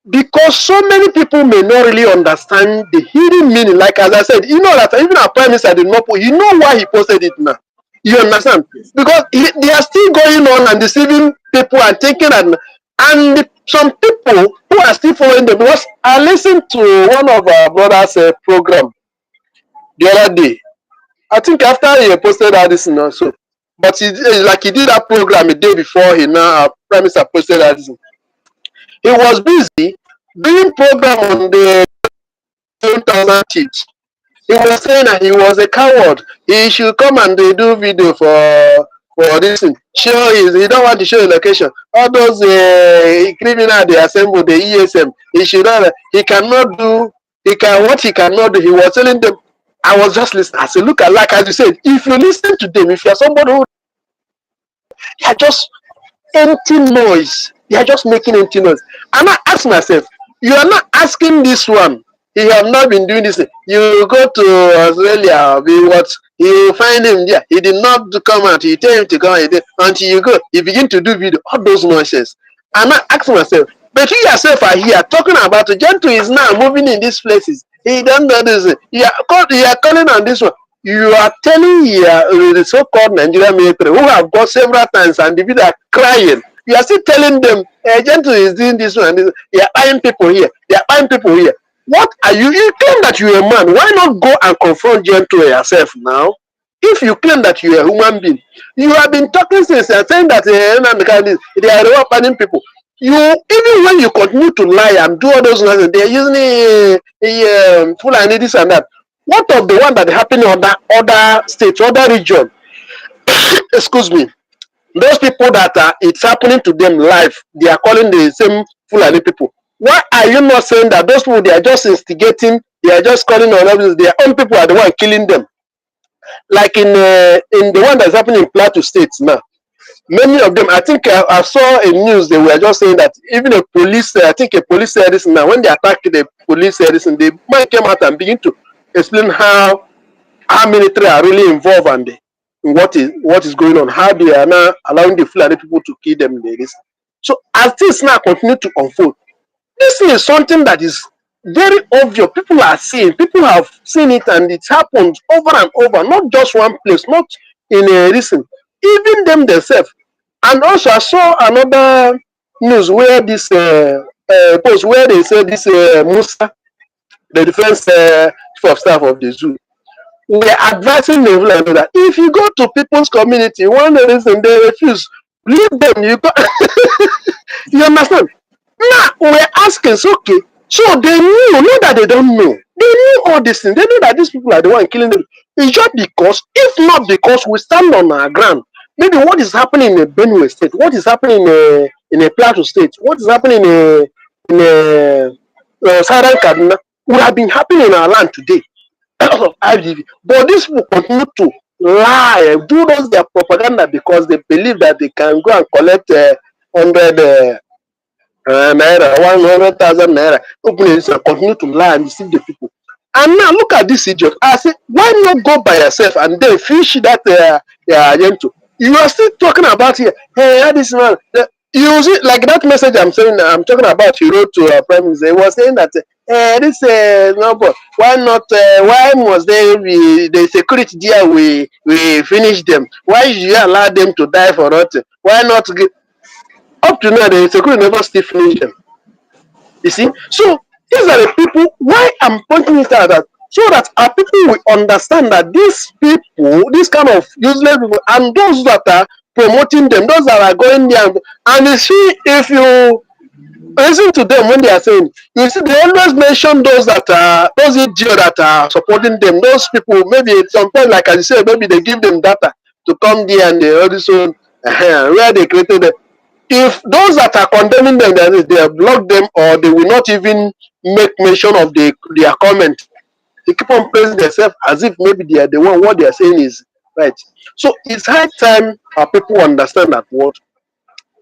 because so many people may not really understand the hidden meaning. Like as I said, you know that even our prime minister did not put. You know why he posted it now? You understand? Yes. Because they are still going on and deceiving people and thinking and some people who are still following them. Because I listened to one of our brothers' program the other day. I think after he posted all this also, but like he did that program a day before he now prime minister posted all this. He was busy doing program on the 10,000 tips. He was saying that he was a coward. He should come and do video for this thing. Show his, he don't want to show his location. All those criminal they assemble the ESM. He should not. He cannot do. He can what he cannot do. He was telling them. I was just listening. I said, look at like as you said. If you listen to them, if you are somebody who they are just empty noise. They are just making empty noise. And I ask myself, you are not asking this one. He have not been doing this. You go to Australia, be what you find him there. He did not come out. You tell him to come out until you go. You begin to do video. All those nonsense. And I ask myself, but you yourself are here talking about Gentoo is now moving in these places. He don't do this. You are calling on this one. You are telling the so-called Nigerian military who have got several times and the people are crying. You are still telling them, Gentoo is doing this one and this. They are buying people here. They are buying people here. What are you? You claim that you are a man. Why not go and confront Gentoo yourself now? If you claim that you are a human being, you have been talking since and saying that they are the one buying people. You even when you continue to lie and do all those nonsense, they are using Fulani this and that. What of the one that happened in other states, other region? Excuse me. Those people that are it's happening to them live, they are calling the same Fulani people. Why are you not saying that those people they are just instigating, they are just calling on others, their own people are the one killing them? Like in the one that's happening in Plateau State now. Many of them, I think I saw a news, they were just saying that even a police, I think a police said this now, when they attacked the police said this, and the man came out and began to explain how military are really involved and in what is going on, how they are now allowing the Fulani people to kill them. So as this now continue to unfold, this is something that is very obvious. People are seeing, people have seen it, and it happens over and over, not just one place, not in a recent, even them themselves. And also, I saw another news where this post where they said this Musa, the defense chief of staff of the zoo, we're advising the people that if you go to people's community, one reason they refuse, leave them. You go, you understand? Now we're asking, so okay. So they knew, not that they don't know. They knew all these things. They know that these people are the one killing them. It's just because, if not because we stand on our ground, maybe what is happening in a Benue state, what is happening in a Plateau state, what is happening in Southern Kaduna would have been happening in our land today. Of IDV. But these people continue to lie, do those their propaganda because they believe that they can go and collect 100 naira, 100,000 naira, open it and continue to lie and deceive the people. And now look at this idiot. I say, why not go by yourself and then finish that agenda? You are still talking about here. Hey, this man. You see, like that message I'm saying, I'm talking about. He wrote to our prime minister. He was saying that this number. Why not? Why must they be the security there? We finish them. Why should you allow them to die for nothing? Why not? Up to now, the security never still finish them. You see, so these are the people. Why I'm pointing it out that so that our people will understand that these people, this kind of useless people, and those that are promoting them, those that are going there, and you see, if you listen to them when they are saying, you see, they always mention those that are those idiots that are supporting them. Those people, maybe at some point, like I said, maybe they give them data to come there and they also where they created them. If those that are condemning them, that is, they have blocked them or they will not even make mention of their comment. They keep on praising themselves as if maybe they are the one, what they are saying is right. So it's high time our people understand that what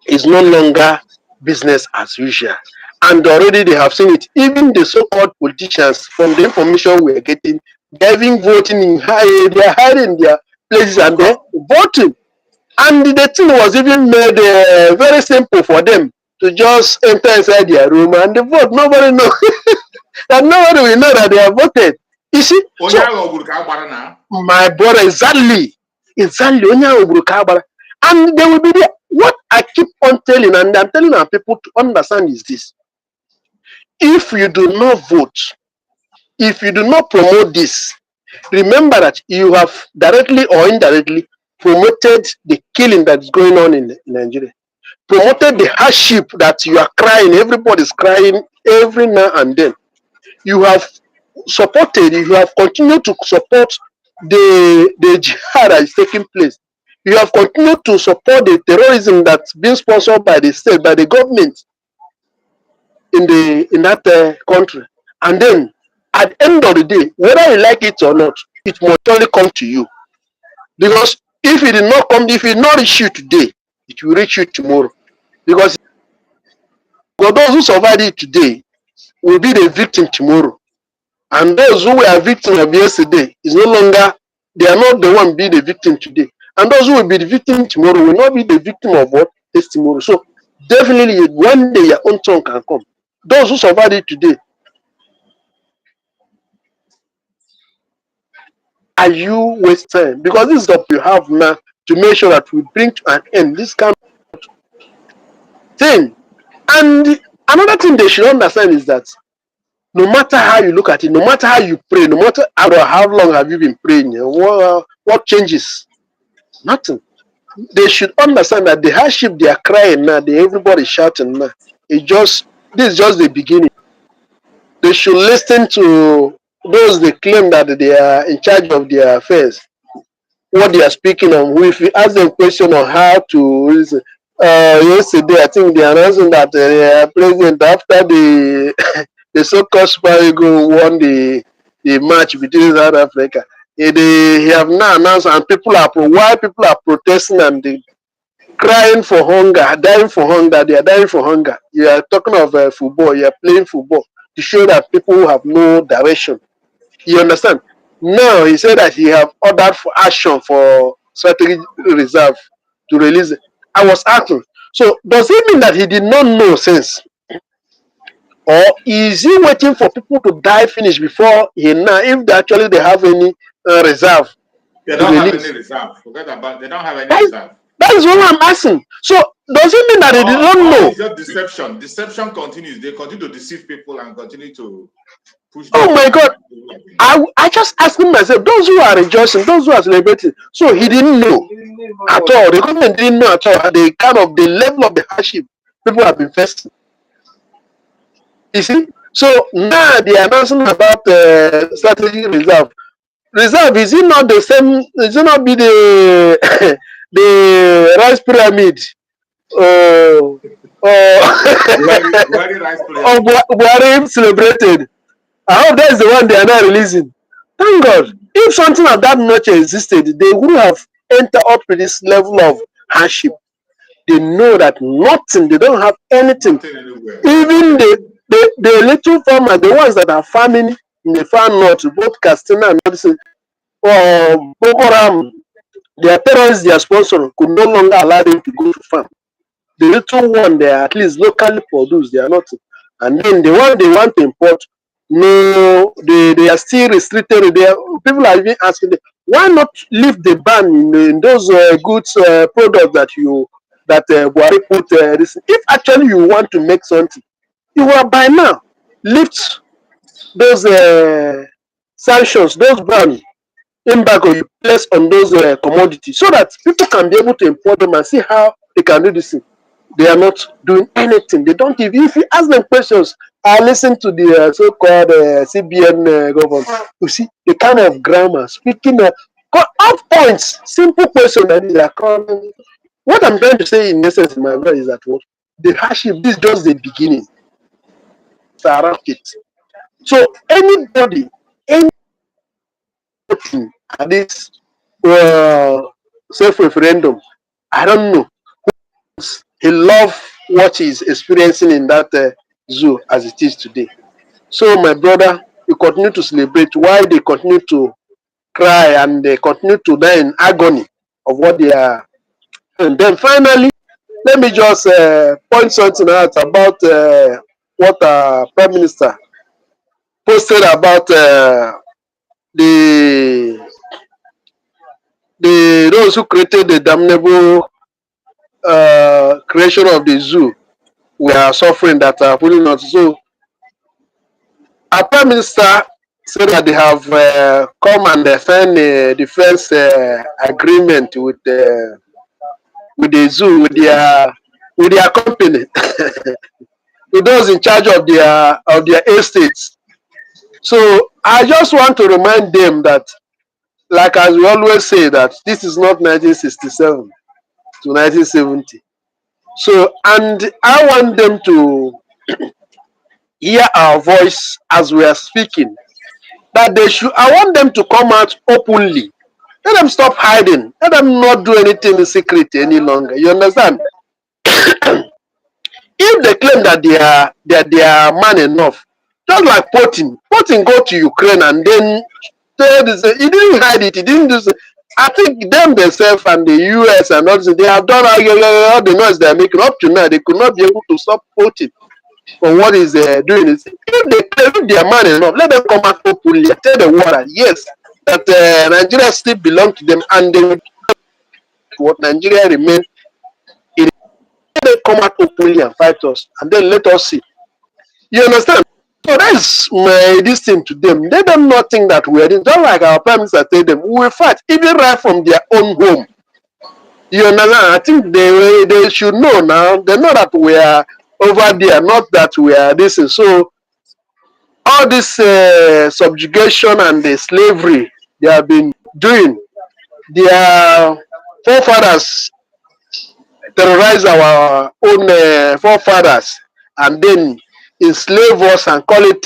is no longer business as usual. And already they have seen it. Even the so-called politicians, from the information we are getting, they're even voting in high, they're hiding their places and they're voting. And the thing was even made very simple for them to just enter inside their room and they vote. Nobody knows. And nobody will know that they have voted. You see? So, my brother, exactly. And they will be there. What I keep on telling, and I'm telling our people to understand is this. If you do not vote, if you do not promote this, remember that you have directly or indirectly promoted the killing that's going on in Nigeria, promoted the hardship that you are crying, everybody's crying every now and then. You have supported, you have continued to support the jihad that is taking place. You have continued to support the terrorism that's being sponsored by the state, by the government in that country. And then at the end of the day, whether you like it or not, it must only come to you. Because if it did not come, if it not reach you today, it will reach you tomorrow. Because those who survived it today will be the victim tomorrow. And those who were victims of yesterday is no longer, they are not the one being the victim today. And those who will be the victim tomorrow will not be the victim of what is tomorrow. So definitely one day your own turn can come. Those who survived it today, are you wasting time? Because this is what you have now to make sure that we bring to an end this kind of thing. And another thing they should understand is that no matter how you look at it, no matter how you pray, no matter how long have you been praying, what changes? Nothing. They should understand that the hardship they are crying now, everybody shouting now, this is just the beginning. They should listen to those they claim that they are in charge of their affairs, what they are speaking on. If you ask them question on how to listen, yesterday I think they announced that the president, after the the so-called Super Eagles won the match between South Africa, they have now announced, and why people are protesting and they crying for hunger, dying for hunger, they are dying for hunger. You are talking of football, you are playing football to show that people have no direction. You understand? Now he said that he have ordered for action for strategic reserve to release it. I was asking, so does it mean that he did not know since? Or is he waiting for people to die finish before he now, if they have any reserve? They don't have any reserve. Forget about, they don't have any reserve. That is what I'm asking. So does it mean that they don't know? It's just deception. Deception continues. They continue to deceive people and continue to push. Oh my God! I just asking myself, those who are rejoicing, those who are celebrating, so he didn't know at all. The government didn't know at all the level of the hardship people have been facing. You see, so now they are announcing about strategic reserve. Reserve, is it not the same? Is it not be the the rice pyramid? Buhari celebrated. I hope that is the one they are not releasing. Thank God. If something of that nature existed, they would have entered up to this level of hardship. They know that nothing, they don't have anything. Even the little farmers, the ones that are farming in the far north, both Castina and Madison, or Boko Haram, their parents, their sponsor, could no longer allow them to go to farm. The little one, they are at least locally produced, they are not. And then the one they want to import, no, they are still restricted. People are even asking them, why not lift the ban in those goods products that Buhari put this. If actually you want to make something, you will by now lift those sanctions, those ban embargo you place on those commodities, so that people can be able to import them and see how they can do this thing. They are not doing anything. They don't give. If you ask them questions, I listen to the so-called CBN government. You see the kind of grammar speaking off points, simple question that they are calling. What I'm trying to say in essence, my brother, is that what the hardship, this is just the beginning. It's around it. So anybody, any at this self-referendum, I don't know. He loves what he's experiencing in that zoo as it is today. So, my brother, you continue to celebrate while they continue to cry and they continue to die in agony of what they are. And then finally, let me just point something out about what Prime Minister posted about the those who created the damnable creation of the zoo we are suffering that are putting us. So our Prime Minister said that they have come and signed a defense agreement with the zoo, with their company, with those in charge of their estates. So I just want to remind them that, like as we always say, that this is not 1967 to 1970. So, and I want them to hear our voice as we are speaking. That they should. I want them to come out openly. Let them stop hiding. Let them not do anything in secret any longer. You understand? If they claim that they are man enough, just like Putin go to Ukraine and then he didn't hide it. He didn't do. I think them themselves and the US and all this, they have done all the noise they are making up to now. They could not be able to stop Putin from what he's doing. If they are man enough, let them come out openly and tell the world that yes, that Nigeria still belongs to them and they will what Nigeria remain. Let them come out openly and fight us, and then let us see. You understand? So that's my this thing to them. Let them not think that we are doing, just like our prime minister told them, we will fight, even right from their own home. You understand? I think they should know now. They know that we are over there, not that we are this. So all this subjugation and the slavery they have been doing, their forefathers terrorize our own forefathers and then enslave us and call it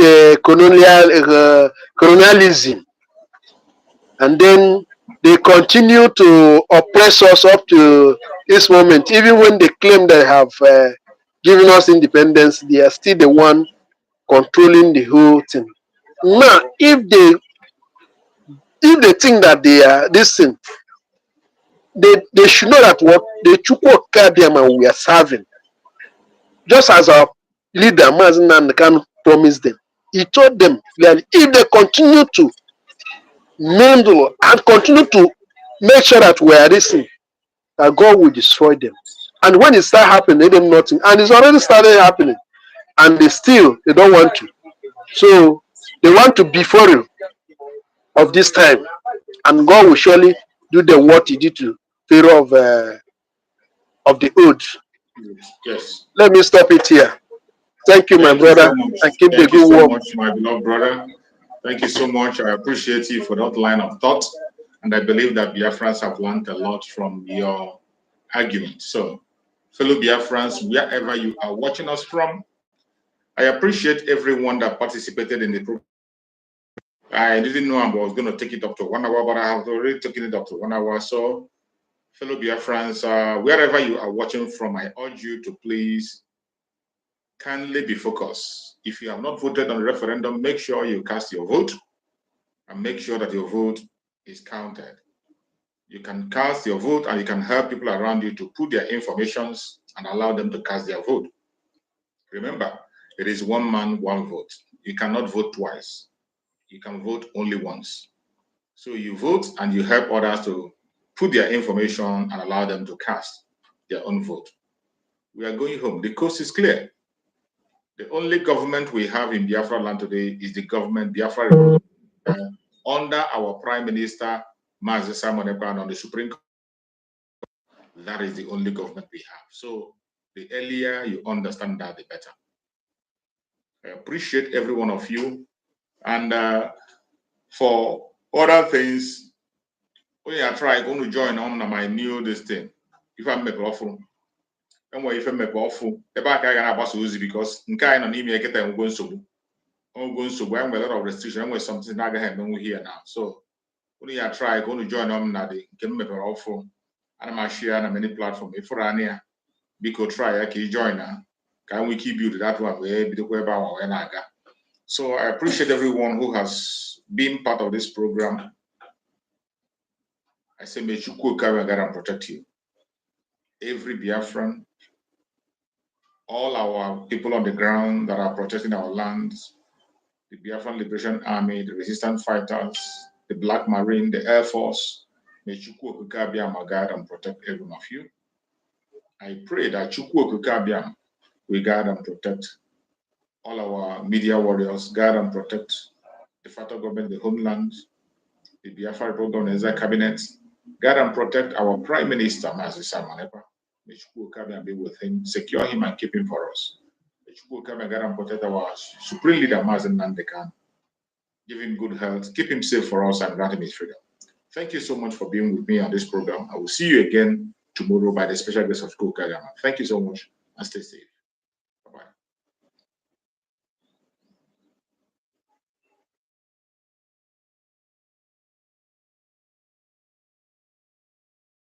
colonialism, and then they continue to oppress us up to this moment. Even when they claim they have given us independence, they are still the one controlling the whole thing. Now, if they think that they are this thing, they should know that what the Chukwu them and we are serving, just as our leader Mazen Nandekan promised them. He told them clearly, if they continue to mingle and continue to make sure that we are listening, that God will destroy them. And when it start happening, they do nothing. And it's already started happening. And they don't want to. So they want to be for real of this time. And God will surely do the what he did to Pharaoh of the oath. Yes. Let me stop it here. Thank you, my brother. And keep the good work. Thank you so much, my beloved brother. Thank you so much. I appreciate you for that line of thought. And I believe that Biafrans have learned a lot from your argument. So, fellow Biafrans, wherever you are watching us from, I appreciate everyone that participated in the program. I didn't know I was going to take it up to 1 hour, but I have already taken it up to 1 hour. So, fellow Biafrans, wherever you are watching from, I urge you to please kindly be focused. If you have not voted on the referendum, make sure you cast your vote and make sure that your vote is counted. You can cast your vote and you can help people around you to put their informations and allow them to cast their vote. Remember, it is one man, one vote. You cannot vote twice. You can vote only once. So you vote and you help others to put their information and allow them to cast their own vote. We are going home. The coast is clear. The only government we have in Biafra land today is the government Biafra under our Prime Minister, Mazi Simon Ekpan, on the Supreme Court. That is the only government we have. So the earlier you understand that, the better. I appreciate every one of you. And for other things, we are trying to join on my new this thing. If I'm making awful. And if I'm making awful, the back I can have Uzi because in kind of email get them going so. I'm going to a lot of restriction with something I happen here now. So we are trying to join on that they can make awful. And I'm share on many platforms. If we're near, we could try a key joiner. Can we keep build that one? So I appreciate everyone who has been part of this program. I say, may Chukwu God and protect you. Every Biafran, all our people on the ground that are protecting our lands, the Biafran Liberation Army, the resistance fighters, the Black Marine, the Air Force, may Chukwu God and protect every one of you. I pray that Chukwu God will guard and protect all our media warriors, guard and protect the federal government, the homeland, the Biafra Republic government, cabinet, guard and protect our Prime Minister, Mazi Samanepa. May Chukwu be with him, secure him and keep him for us. May Chukwu guard and protect our Supreme Leader, Mazen Nandekan. Give him good health, keep him safe for us, and grant him his freedom. Thank you so much for being with me on this program. I will see you again tomorrow by the special grace of Chukwu. Thank you so much and stay safe.